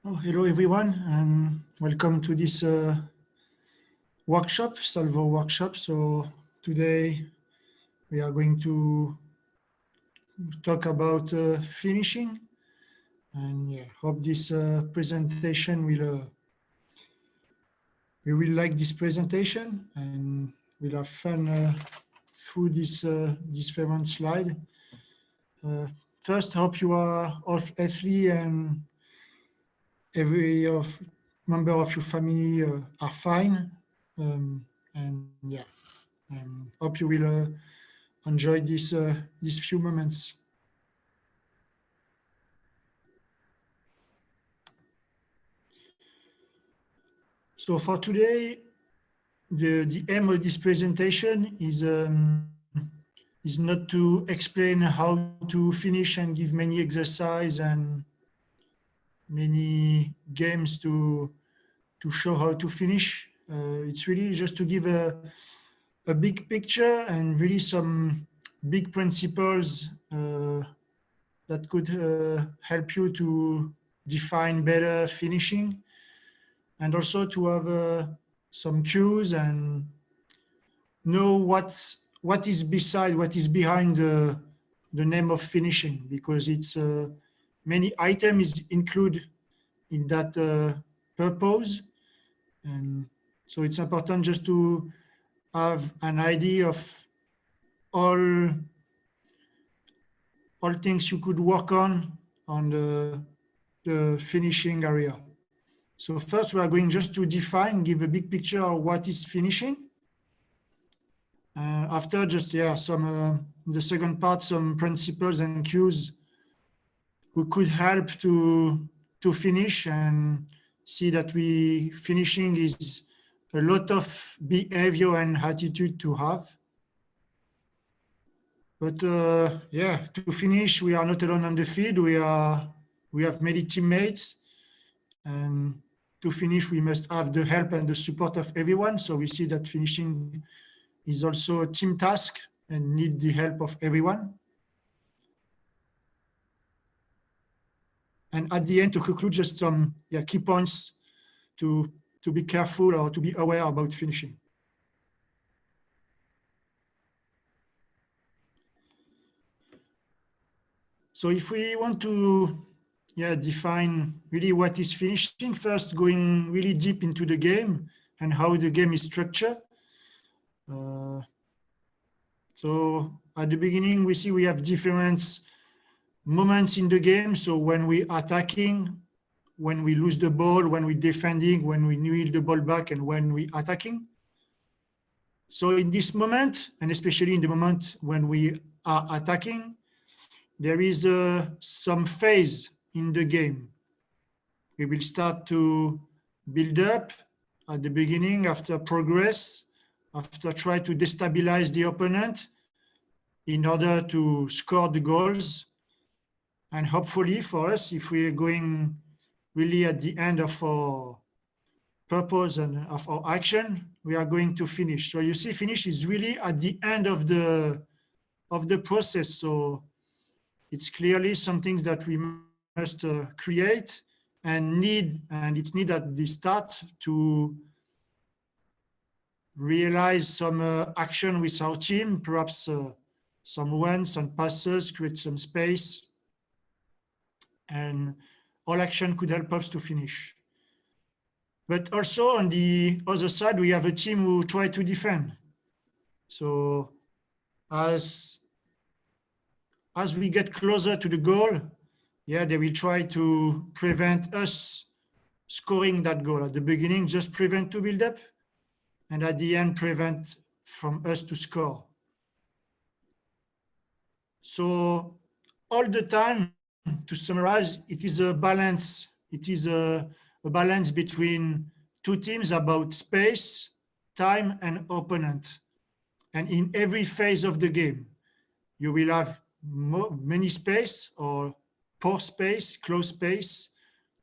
Oh, hello everyone, and welcome to this workshop, Salvo workshop. So today we are going to talk about finishing, and yeah, hope this presentation you will like this presentation, and we'll have fun through this different slide. First, hope you are of healthy and every of member of your family are fine. And yeah, hope you will enjoy these few moments. So for today, the aim of this presentation is not to explain how to finish and give many exercise and many games to show how to finish. It's really just to give a big picture and really some big principles that could help you to define better finishing, and also to have some cues and know what is behind the name of finishing, because it's many items include in that purpose. And so it's important just to have an idea of all all things you could work on the finishing area. So first we are going just to define, give a big picture of what is finishing. After just, in the second part, some principles and cues who could help to finish and see that we finishing is a lot of behavior and attitude to have. But to finish, we are not alone on the field. We have many teammates, and to finish, we must have the help and the support of everyone. So we see that finishing is also a team task and need the help of everyone. And at the end, to conclude, just some key points to be careful or to be aware about finishing. So if we want to define really what is finishing, first going really deep into the game and how the game is structured. So at the beginning, we see we have different moments in the game. So when we attacking, when we lose the ball, when we defending, when we need the ball back, and when we attacking. So in this moment, and especially in the moment when we are attacking, there is some phase in the game. We will start to build up at the beginning, after progress, after try to destabilize the opponent in order to score the goals. And hopefully for us, if we are going really at the end of our purpose and of our action, we are going to finish. So you see, finish is really at the end of the process. So it's clearly something that we must create and it's needed at the start to realize some action with our team, perhaps some runs, some passes, create some space, and all action could help us to finish. But also on the other side, we have a team who try to defend. So as we get closer to the goal, they will try to prevent us scoring that goal. At the beginning, just prevent to build up, and at the end, prevent from us to score. So all the time, to summarize, it is a balance. It is a balance between two teams about space, time, and opponent. And in every phase of the game, you will have many space or poor space, close space.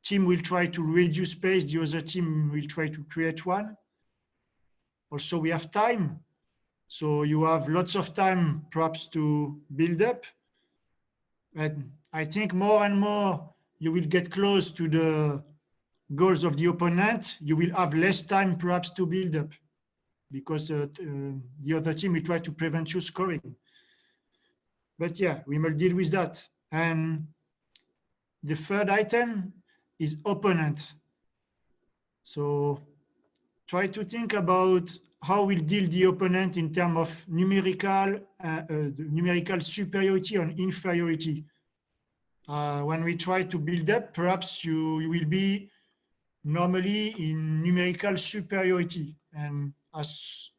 Team will try to reduce space. The other team will try to create one. Also, we have time. So you have lots of time perhaps to build up. And I think more and more you will get close to the goals of the opponent, you will have less time perhaps to build up because the other team will try to prevent you scoring. But yeah, we will deal with that. And the third item is opponent. So try to think about how we'll deal the opponent in terms of numerical superiority or inferiority. When we try to build up, perhaps you will be normally in numerical superiority. And as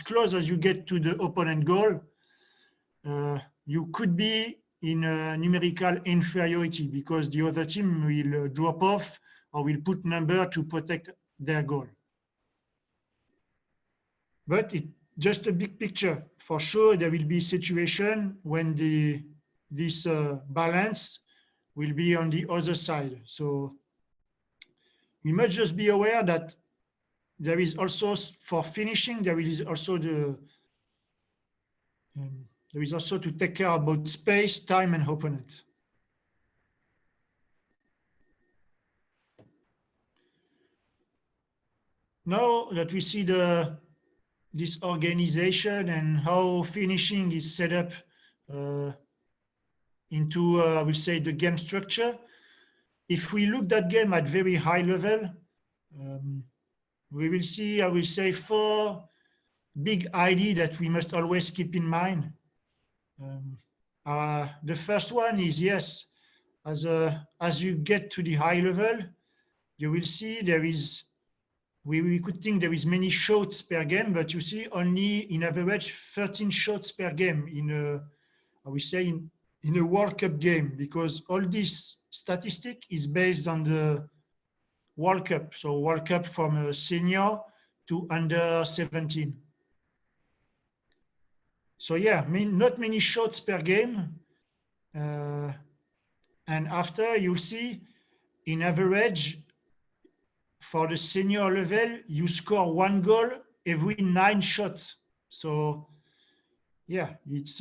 close as you get to the opponent goal, you could be in a numerical inferiority because the other team will drop off or will put number to protect their goal. But it's just a big picture. For sure, there will be a situation when this balance will be on the other side. So we must just be aware that there is also, for finishing, there is also to take care about space, time, and opponent. Now that we see this organization and how finishing is set up into, I will say, the game structure, if we look that game at very high level, we will see, I will say, 4 big ideas that we must always keep in mind. The first one is, yes, as you get to the high level, you will see there is, we could think there is many shots per game, but you see only in average 13 shots per game in I will say in a World Cup game, because all this statistic is based on the World Cup. So World Cup from a senior to under 17. So yeah, not many shots per game. And after you'll see in average for the senior level, you score 1 goal every 9 shots. So yeah, it's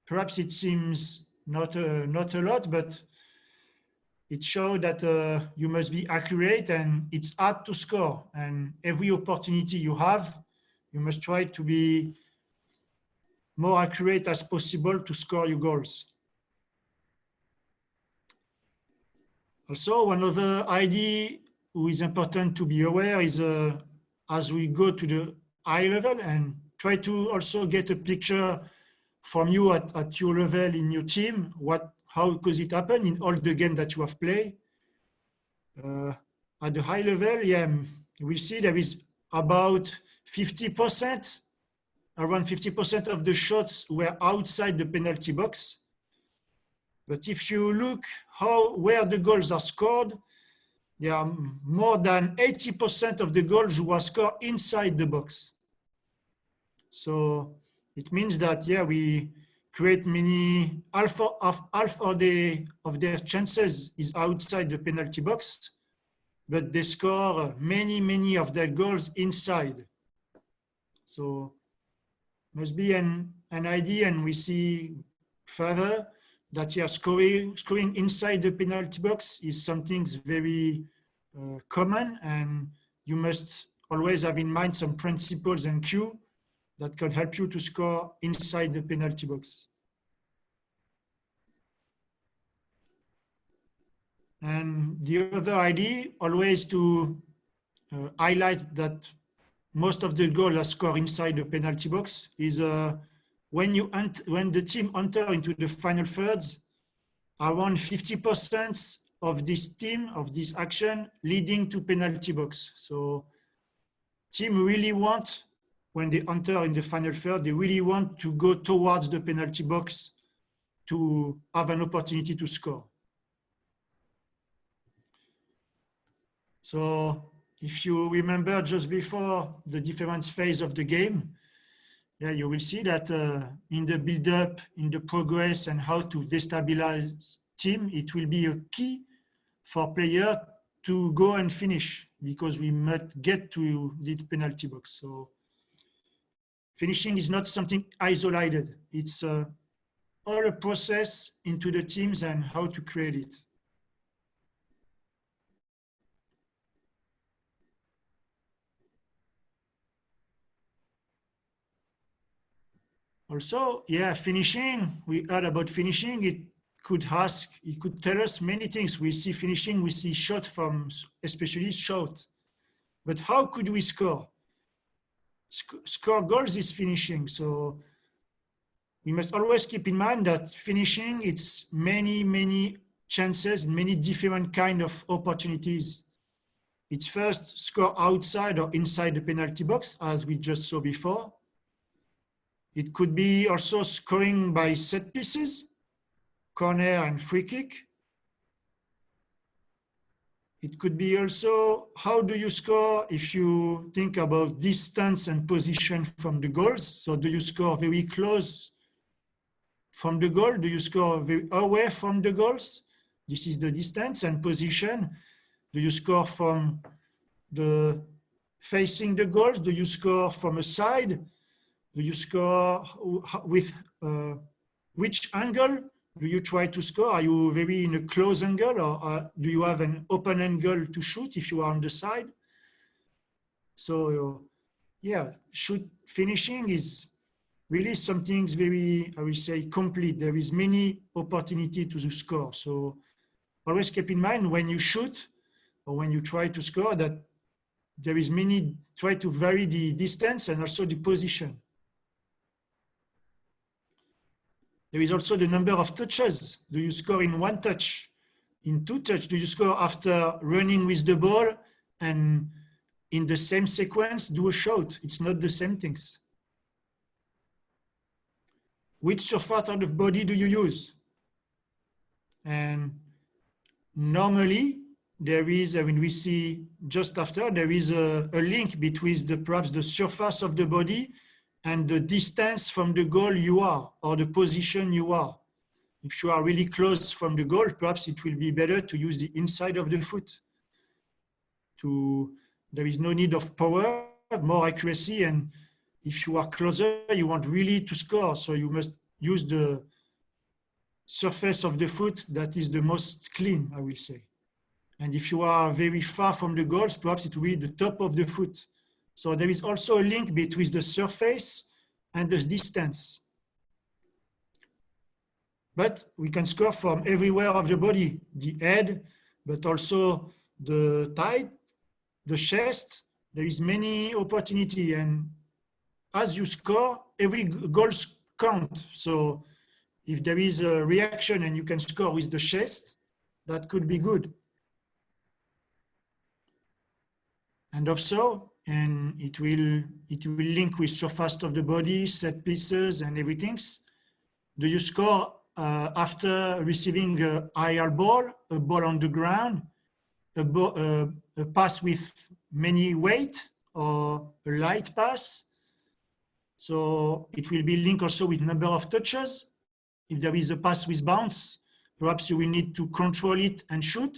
perhaps it seems not a lot, but it shows that you must be accurate and it's hard to score. And every opportunity you have, you must try to be more accurate as possible to score your goals. Also, one other idea who is important to be aware is as we go to the high level and try to also get a picture from you at your level in your team, how does it happen in all the games that you have played. At the high level, yeah, we see there is about 50%, around 50% of the shots were outside the penalty box. But if you look where the goals are scored, there are more than 80% of the goals were scored inside the box. So it means that, yeah, we create many, half of their chances is outside the penalty box, but they score many of their goals inside. So must be an idea, and we see further that, yeah, scoring inside the penalty box is something very common, and you must always have in mind some principles and cues that can help you to score inside the penalty box. And the other idea, always to highlight that most of the goals are scored inside the penalty box, is when the team enter into the final thirds, around 50% of this action leading to penalty box. So team really want, when they enter in the final third, they really want to go towards the penalty box to have an opportunity to score. So if you remember just before the different phase of the game, yeah, you will see that in the build-up, in the progress, and how to destabilize team, it will be a key for player to go and finish, because we must get to the penalty box. So finishing is not something isolated. It's all a process into the teams and how to create it. Also, yeah, finishing, we heard about finishing. It could tell us many things. We see finishing, we see shot from, especially shot. But how could we score? Score goals is finishing. So we must always keep in mind that finishing, it's many chances, many different kind of opportunities. It's first score outside or inside the penalty box, as we just saw before. It could be also scoring by set pieces, corner and free kick. It could be also, how do you score if you think about distance and position from the goals? So do you score very close from the goal? Do you score very away from the goals? This is the distance and position. Do you score from the facing the goals? Do you score from a side? Do you score with which angle do you try to score? Are you very in a close angle, or do you have an open angle to shoot if you are on the side? So yeah, finishing is really something very, I will say, complete. There is many opportunity to score. So always keep in mind when you shoot or when you try to score that there is try to vary the distance and also the position. There is also the number of touches. Do you score in one touch? In two touch? Do you score after running with the ball and in the same sequence do a shot? It's not the same things. Which surface of the body do you use? And normally there is, I mean, we see just after, there is a link between perhaps the surface of the body and the distance from the goal you are, or the position you are. If you are really close from the goal, perhaps it will be better to use the inside of the foot. There is no need of power, more accuracy, and if you are closer, you want really to score, so you must use the surface of the foot that is the most clean, I will say. And if you are very far from the goals, perhaps it will be the top of the foot. So there is also a link between the surface and the distance. But we can score from everywhere of the body, the head, but also the thigh, the chest. There is many opportunity, and as you score, every goal count. So if there is a reaction and you can score with the chest, that could be good. And also, and it will link with surface of the body, set pieces, and everything. Do you score after receiving a IR ball, a ball on the ground, a pass with many weight, or a light pass? So it will be linked also with number of touches. If there is a pass with bounce, perhaps you will need to control it and shoot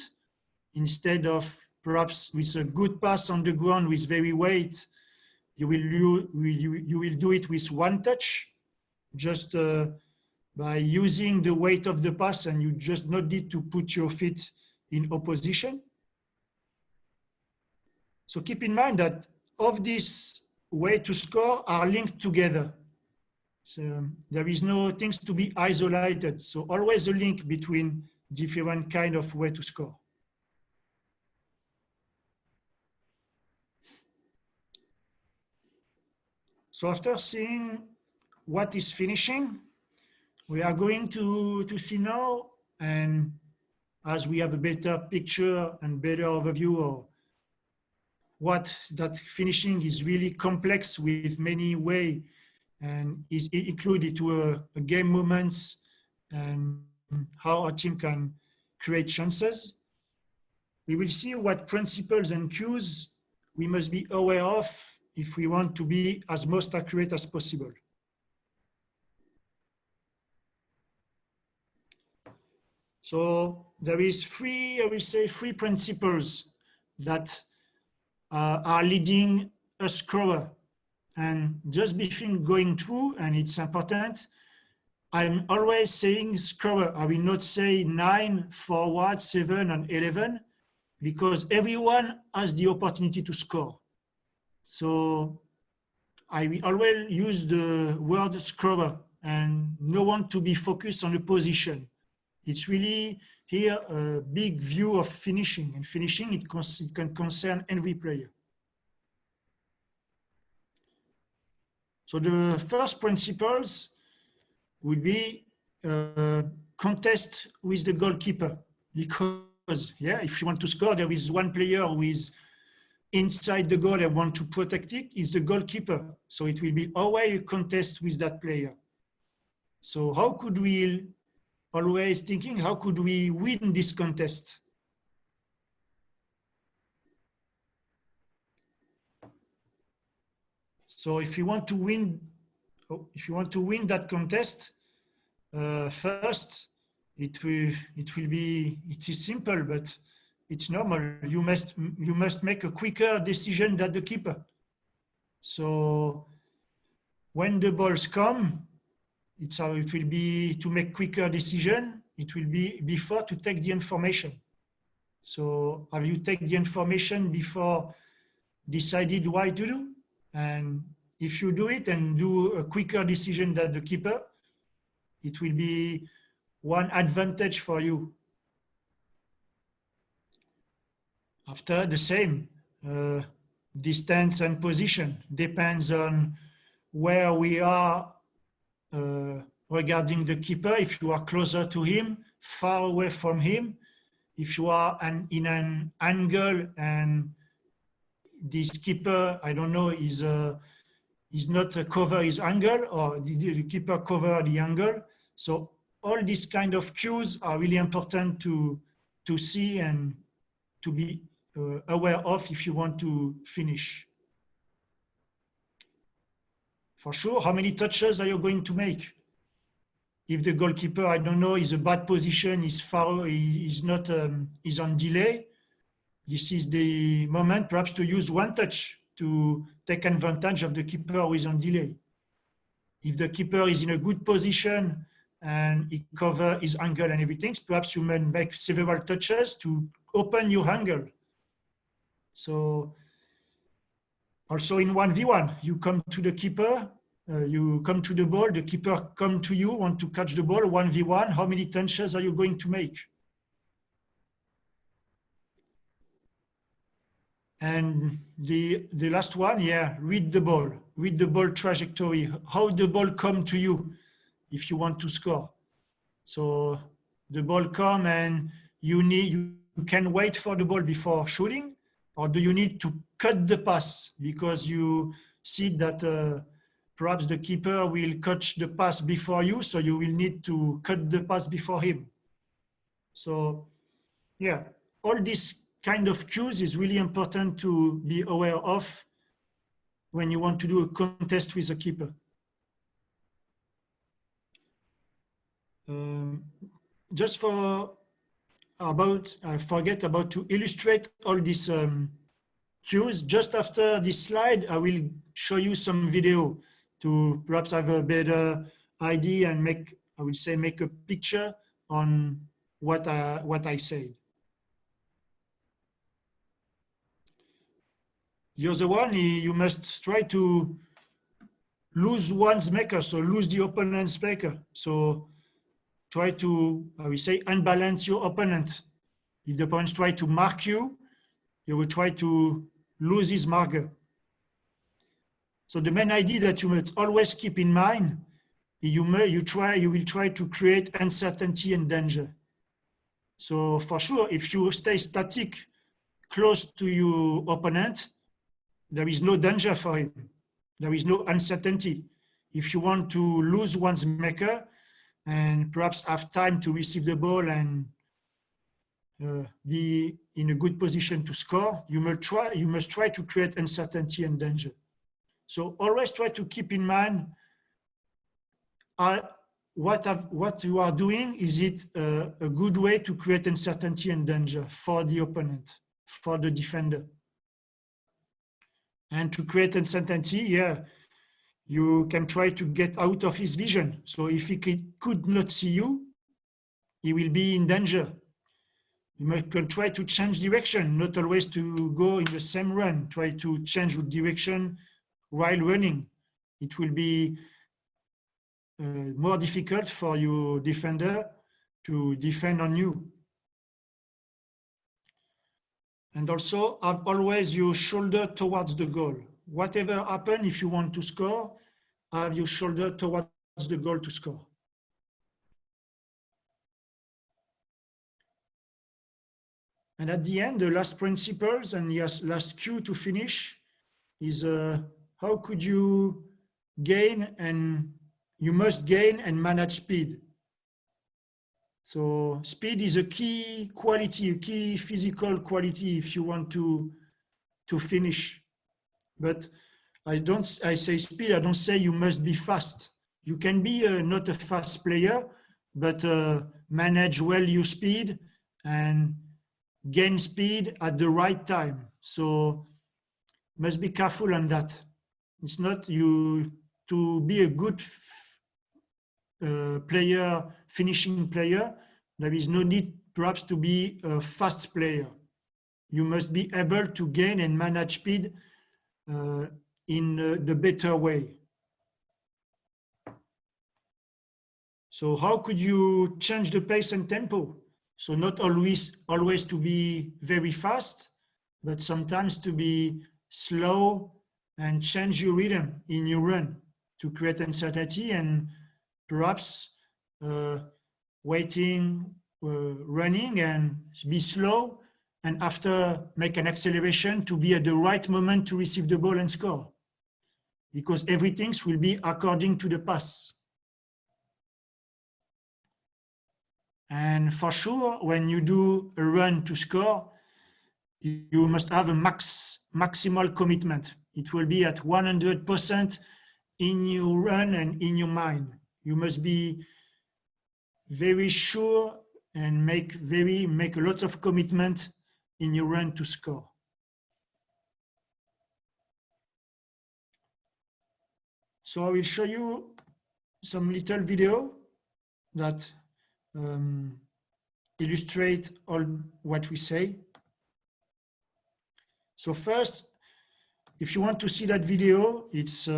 instead of perhaps with a good pass on the ground with very weight. You will do it with one touch, just by using the weight of the pass, and you just not need to put your feet in opposition. So keep in mind that of this way to score are linked together. So there is no things to be isolated. So always a link between different kind of way to score. So after seeing what is finishing, we are going to see now, and as we have a better picture and better overview of what that finishing is really complex with many ways and is included to a game moments and how a team can create chances. We will see what principles and cues we must be aware of if we want to be as most accurate as possible. So there is three principles that are leading a scorer. And just before going through, and it's important, I'm always saying scorer. I will not say 9, forward, 7, and 11, because everyone has the opportunity to score. So I will always use the word scrubber and no one to be focused on the position. It's really here a big view of finishing, and finishing it can concern every player. So the first principles would be contest with the goalkeeper, because if you want to score, there is one player who is inside the goal and want to protect it, is the goalkeeper. So it will be always a contest with that player. So how could we always thinking, how could we win this contest? So if you want to win that contest, first it is simple, but it's normal. You must make a quicker decision than the keeper. So when the balls come, it will be to make quicker decision. It will be before to take the information. So have you take the information before decided what to do? And if you do it and do a quicker decision than the keeper, it will be one advantage for you. After, the same, distance and position depends on where we are regarding the keeper. If you are closer to him, far away from him, if you are in an angle and this keeper, I don't know, is not cover his angle, or the keeper cover the angle. So all these kind of cues are really important to see and to be aware of if you want to finish. For sure, how many touches are you going to make? If the goalkeeper, I don't know, is a bad position, is far, is not, is on delay, this is the moment perhaps to use one touch to take advantage of the keeper who is on delay. If the keeper is in a good position and he covers his angle and everything, perhaps you may make several touches to open your angle. So also in 1v1, you come to the keeper, you come to the ball, the keeper come to you, want to catch the ball, 1v1, how many touches are you going to make? And the last one, read the ball trajectory, how the ball come to you if you want to score. So the ball come and you can wait for the ball before shooting, or do you need to cut the pass because you see that perhaps the keeper will catch the pass before you, so you will need to cut the pass before him. So all these kind of cues is really important to be aware of when you want to do a contest with a keeper. Just I forget about to illustrate all these cues. Just after this slide, I will show you some video to perhaps have a better idea and make a picture on what I said. The other one, you must try to lose one's maker, so lose the opponent's maker. So try to, unbalance your opponent. If the opponent try to mark you, you will try to lose his marker. So the main idea that you must always keep in mind, you will try to create uncertainty and danger. So for sure, if you stay static close to your opponent, there is no danger for him. There is no uncertainty. If you want to lose one's maker and perhaps have time to receive the ball and be in a good position to score, you must try to create uncertainty and danger. So always try to keep in mind what you are doing. Is it a good way to create uncertainty and danger for the opponent, for the defender? And to create uncertainty, you can try to get out of his vision. So if he could not see you, he will be in danger. You can try to change direction, not always to go in the same run. Try to change direction while running. it will be more difficult for your defender to defend on you. And also have always your shoulder towards the goal. Whatever happens, if you want to score, have your shoulder towards the goal to score. And at the end, the last principles and yes, last cue to finish is how could you gain, and you must gain and manage speed. So speed is a key quality, a key physical quality if you want to finish. But I say speed, I don't say you must be fast. You can be not a fast player, but manage well your speed and gain speed at the right time. So must be careful on that. It's not you to be a good player, finishing player. There is no need perhaps to be a fast player. You must be able to gain and manage speed in the better way. So how could you change the pace and tempo? So not always to be very fast, but sometimes to be slow and change your rhythm in your run to create uncertainty, and perhaps waiting, running and be slow, and after make an acceleration to be at the right moment to receive the ball and score. Because everything will be according to the pass. And for sure, when you do a run to score, you must have a maximal commitment. It will be at 100% in your run and in your mind. You must be very sure and make a lot of commitment in your run to score. So I will show you some little video that illustrate all what we say. So first, if you want to see that video, it's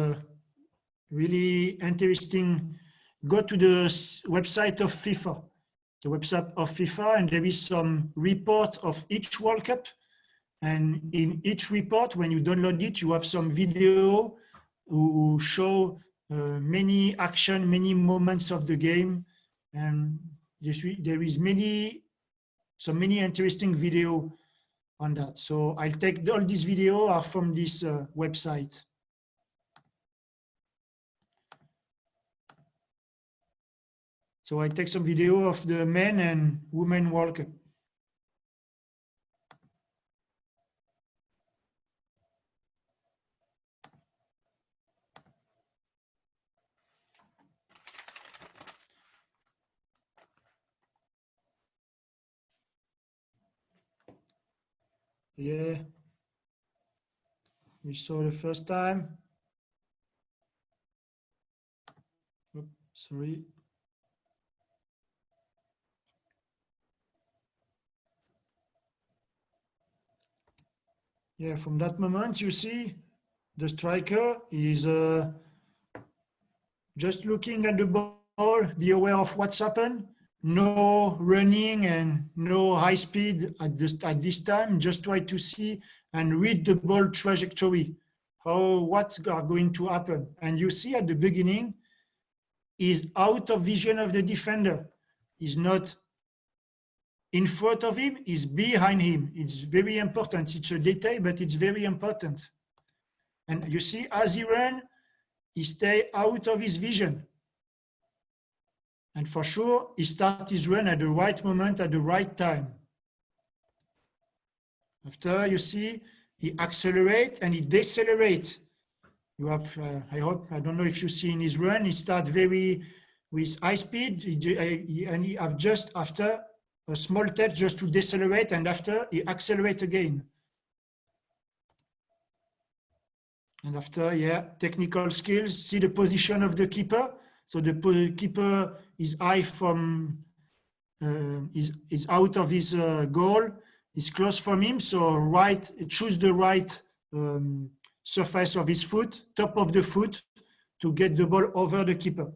really interesting. Go to the website of FIFA, the website of FIFA, and there is some report of each World Cup. And in each report, when you download it, you have some video who show many action, many moments of the game. And there is many interesting video on that. So I'll take all these videos are from this website. So I take some video of the men and women World Cup. Yeah, we saw the first time. Oops, sorry. Yeah, from that moment, you see the striker is just looking at the ball, be aware of what's happened. No running and no high speed at this time. Just try to see and read the ball trajectory, what's going to happen. And you see at the beginning, is out of vision of the defender. Is not in front of him, is behind him. It's very important. It's a detail, but it's very important. And you see, as he ran, he stay out of his vision. And for sure, he starts his run at the right moment, at the right time. After, you see, he accelerates and he decelerates. You have, I don't know if you see in his run, he starts with high speed, and he have just after a small step just to decelerate, and after he accelerates again. And after, yeah, technical skills, see the position of the keeper. So the keeper is high from, is out of his goal, is close from him. So choose the right surface of his foot, top of the foot, to get the ball over the keeper.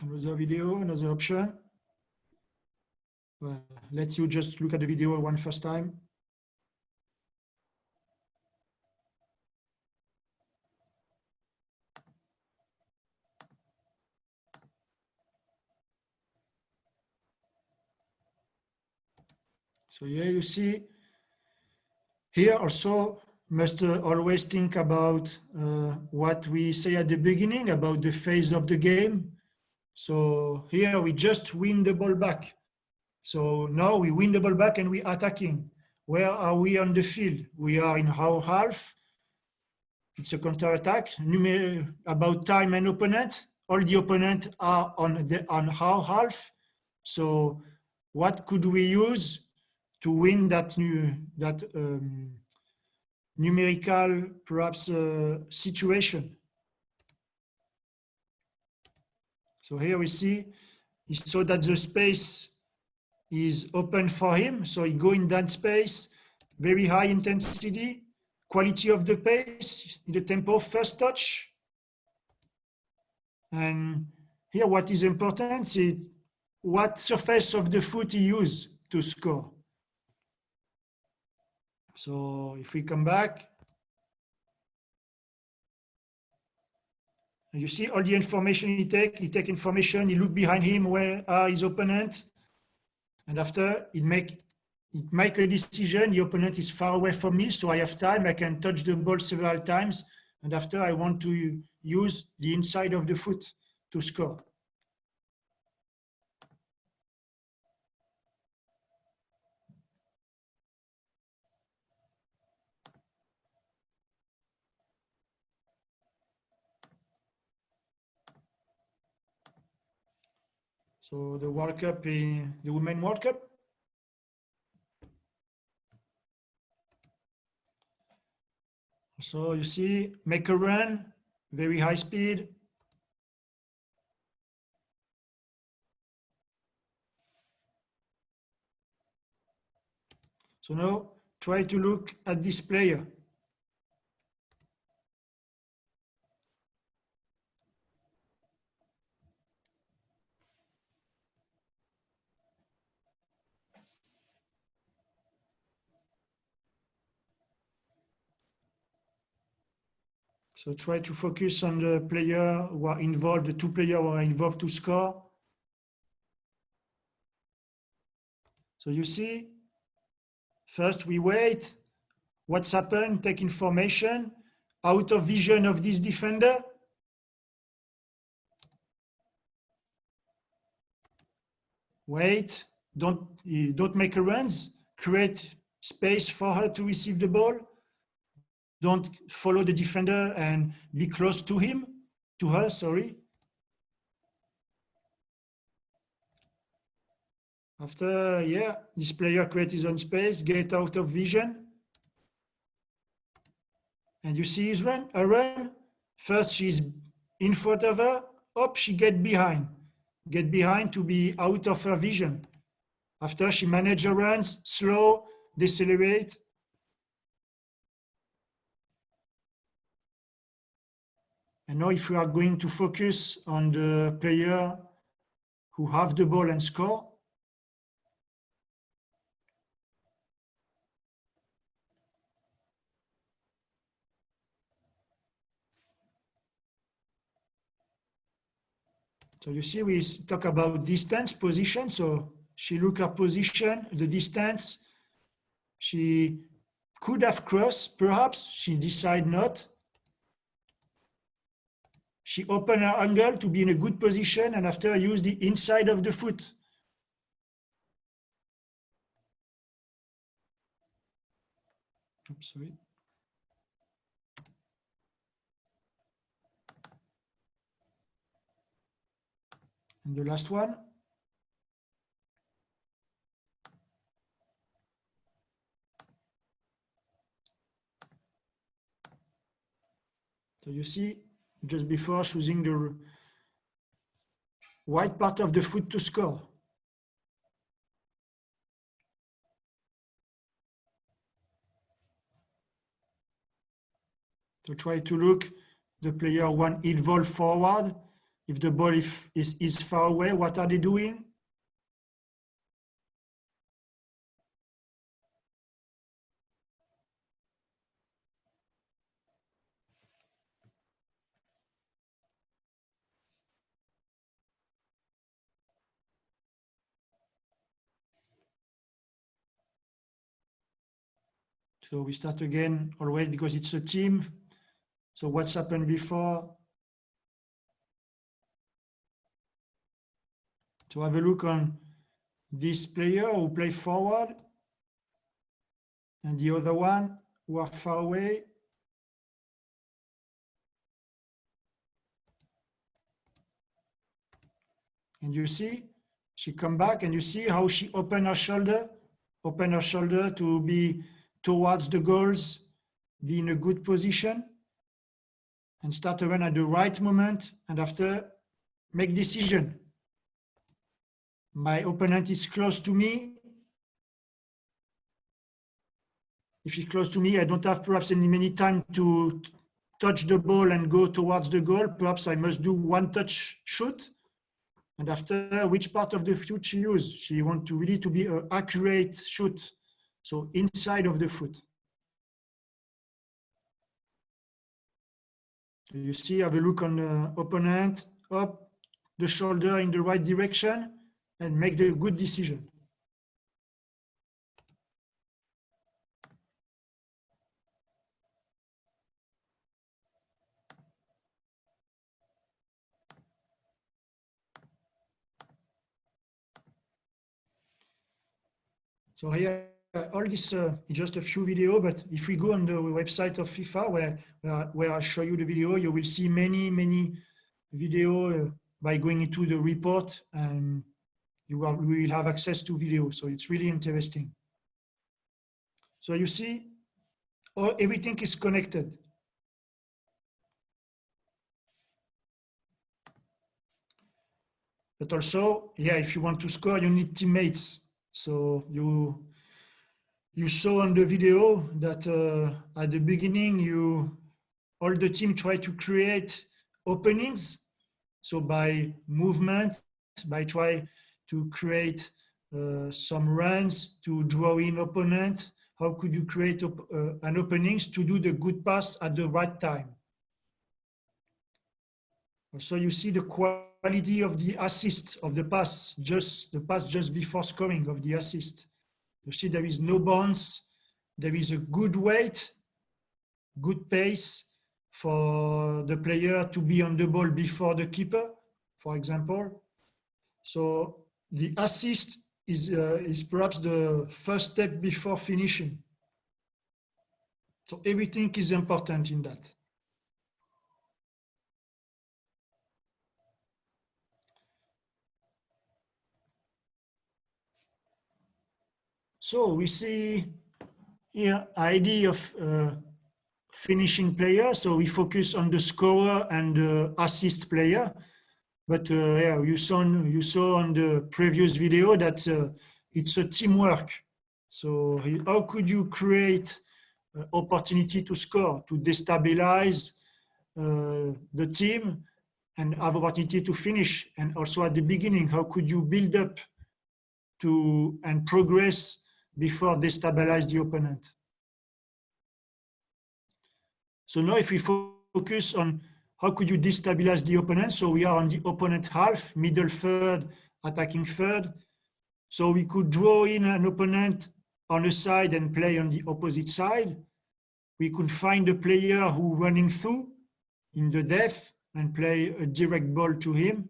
Another video, another option. Let's you just look at the video one first time. So here you see, here also must always think about what we say at the beginning about the phase of the game. So here we just win the ball back. So now we win the ball back and we attacking. Where are we on the field? We are in our half. It's a counter-attack. About time and opponent. All the opponents are on our half. So what could we use to win that numerical perhaps situation? So here we see, he saw that the space is open for him. So he go in that space, very high intensity, quality of the pace, the tempo, first touch. And here what is important is what surface of the foot he used to score. So if we come back, you see all the information he take information, he look behind him, where are his opponent, and after it make a decision, the opponent is far away from me, so I have time, I can touch the ball several times, and after I want to use the inside of the foot to score. So the World Cup, the Women World Cup. So you see, make a run, very high speed. So now try to look at this player. So try to focus on the player who are involved, the two players who are involved to score. So you see, first we wait, what's happened, take information, out of vision of this defender. Wait, don't make a runs, create space for her to receive the ball. Don't follow the defender and be close to him, to her, sorry. After, yeah, this player creates his own space, get out of vision. And you see his run, a run. First, she's in front of her, up, she get behind. Get behind to be out of her vision. After she manages her runs, slow, decelerate. And now if we are going to focus on the player who have the ball and score, so you see we talk about distance, position. So she look her position, the distance. She could have crossed, perhaps she decide not. She open her angle to be in a good position and after use the inside of the foot. Oops, sorry. And the last one. So you see, just before choosing the right part of the foot to score. So try to look the player one evolve forward. If the ball is far away, what are they doing? So we start again always because it's a team. So what's happened before? So have a look on this player who play forward and the other one who are far away. And you see, she come back and you see how she open her shoulder to be towards the goals, be in a good position and start to run at the right moment. And after, make decision. My opponent is close to me. If he's close to me, I don't have perhaps many time to touch the ball and go towards the goal. Perhaps I must do one touch shoot. And after, which part of the foot she use? She want to really to be an accurate shoot. So inside of the foot. You see, have a look on the opponent, up the shoulder in the right direction and make the good decision. So here, all this is just a few videos, but if we go on the website of FIFA where I show you the video, you will see many videos by going into the report, and we will have access to videos. So it's really interesting. So you see, everything is connected. But also, yeah, if you want to score, you need teammates. So you saw on the video that at the beginning, all the team try to create openings. So by movement, by try to create some runs to draw in opponent. How could you create an openings to do the good pass at the right time? So you see the quality of the assist of the pass just before scoring of the assist. You see there is no bounce, there is a good weight, good pace for the player to be on the ball before the keeper, for example. So the assist is perhaps the first step before finishing. So everything is important in that. So we see here idea of finishing player. So we focus on the scorer and the assist player. But yeah, you saw on the previous video that it's a teamwork. So how could you create opportunity to score, to destabilize the team and have opportunity to finish? And also at the beginning, how could you build up and progress before destabilize the opponent? So now if we focus on how could you destabilize the opponent? So we are on the opponent half, middle third, attacking third. So we could draw in an opponent on a side and play on the opposite side. We could find a player who running through in the depth and play a direct ball to him,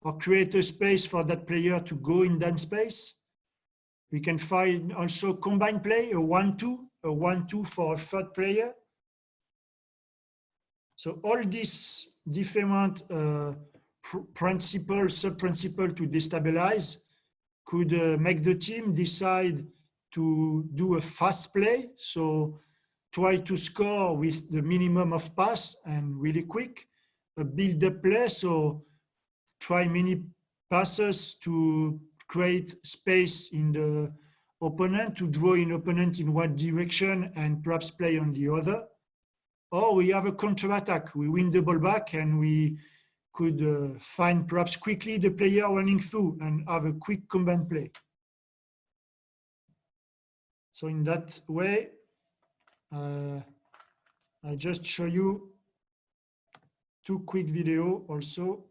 or create a space for that player to go in that space. We can find also combined play, a 1-2 for a third player. So all these different sub-principles to destabilize could make the team decide to do a fast play. So try to score with the minimum of pass and really quick, a build-up play, so try many passes to create space in the opponent, to draw in opponent in one direction and perhaps play on the other. Or we have a counter-attack. We win the ball back and we could find perhaps quickly the player running through and have a quick combined play. So in that way, I just show you two quick video also.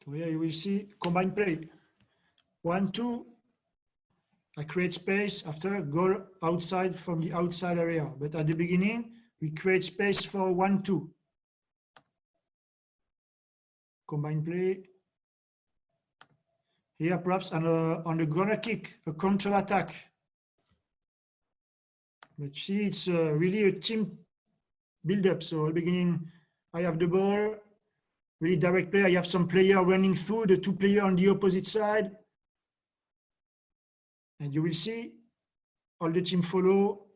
So here you will see combined play. 1, 2, I create space, after goal outside from the outside area. But at the beginning, we create space for 1, 2. Combined play. Here perhaps on the corner kick, a counter attack. But see, it's really a team build-up. So at the beginning, I have the ball, really direct play. I have some player running through, the two players on the opposite side. And you will see all the team follow.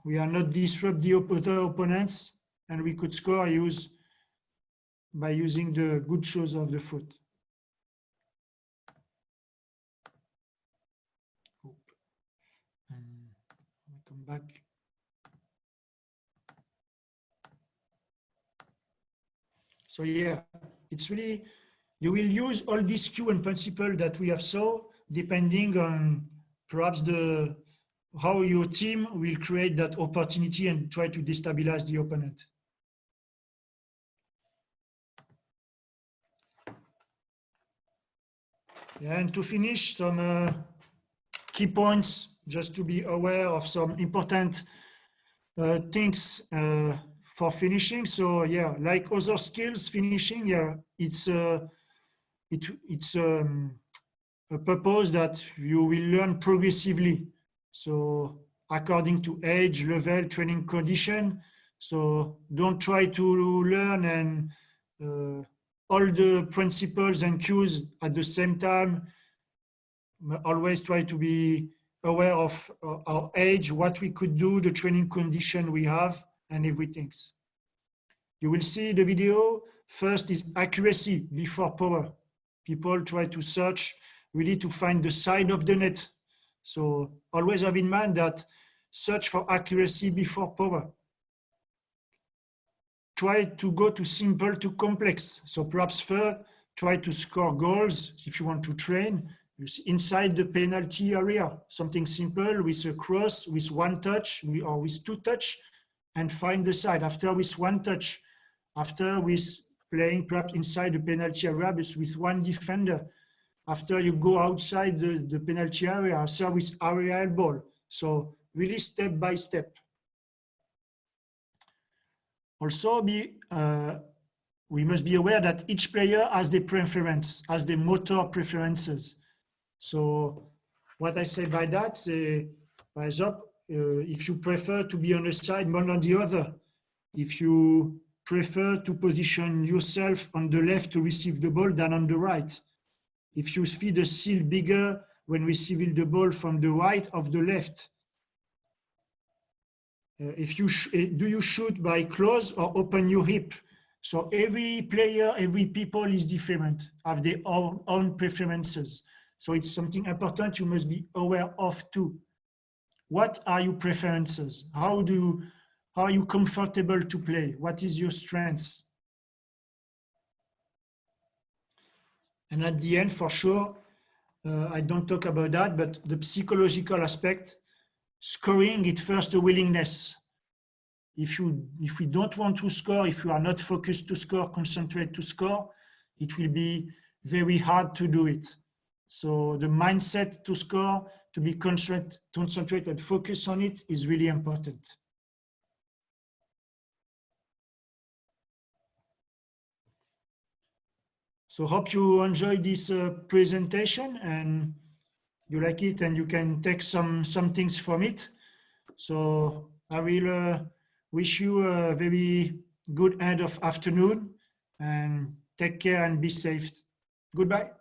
We are not disrupt the other opponents, and we could score by using the good shows of the foot. Come back. So yeah, it's really, you will use all these cue and principle that we have saw, depending on perhaps how your team will create that opportunity and try to destabilize the opponent. Yeah, and to finish, some key points, just to be aware of some important things for finishing. So yeah, like other skills, finishing, yeah, it's a purpose that you will learn progressively. So according to age, level, training condition. So don't try to learn and all the principles and cues at the same time. Always try to be aware of our age, what we could do, the training condition we have, and everything. You will see the video. First is accuracy before power. People try to search really to find the side of the net. So always have in mind that search for accuracy before power. Try to go to simple to complex. So perhaps first, try to score goals if you want to train. You see inside the penalty area, something simple with a cross, with one touch or with two touch, and find the side. After with one touch, after with playing perhaps inside the penalty area with one defender. After you go outside the penalty area, so with aerial ball. So really step by step. Also we must be aware that each player has their preference, has their motor preferences. So what I say by that, for example, if you prefer to be on the side more than the other, if you prefer to position yourself on the left to receive the ball than on the right, if you feel the seal bigger when receiving the ball from the right of the left, if you do you shoot by close or open your hip? So every player, every people is different, have their own preferences. So it's something important you must be aware of too. What are your preferences? How are you comfortable to play? What is your strengths? And at the end, for sure, I don't talk about that, but the psychological aspect, scoring, it first a willingness. If we don't want to score, if you are not focused to score, concentrate to score, it will be very hard to do it. So the mindset to score, to be concentrated, focus on it is really important. So hope you enjoyed this presentation and you like it and you can take some things from it. So I will wish you a very good end of afternoon and take care and be safe. Goodbye.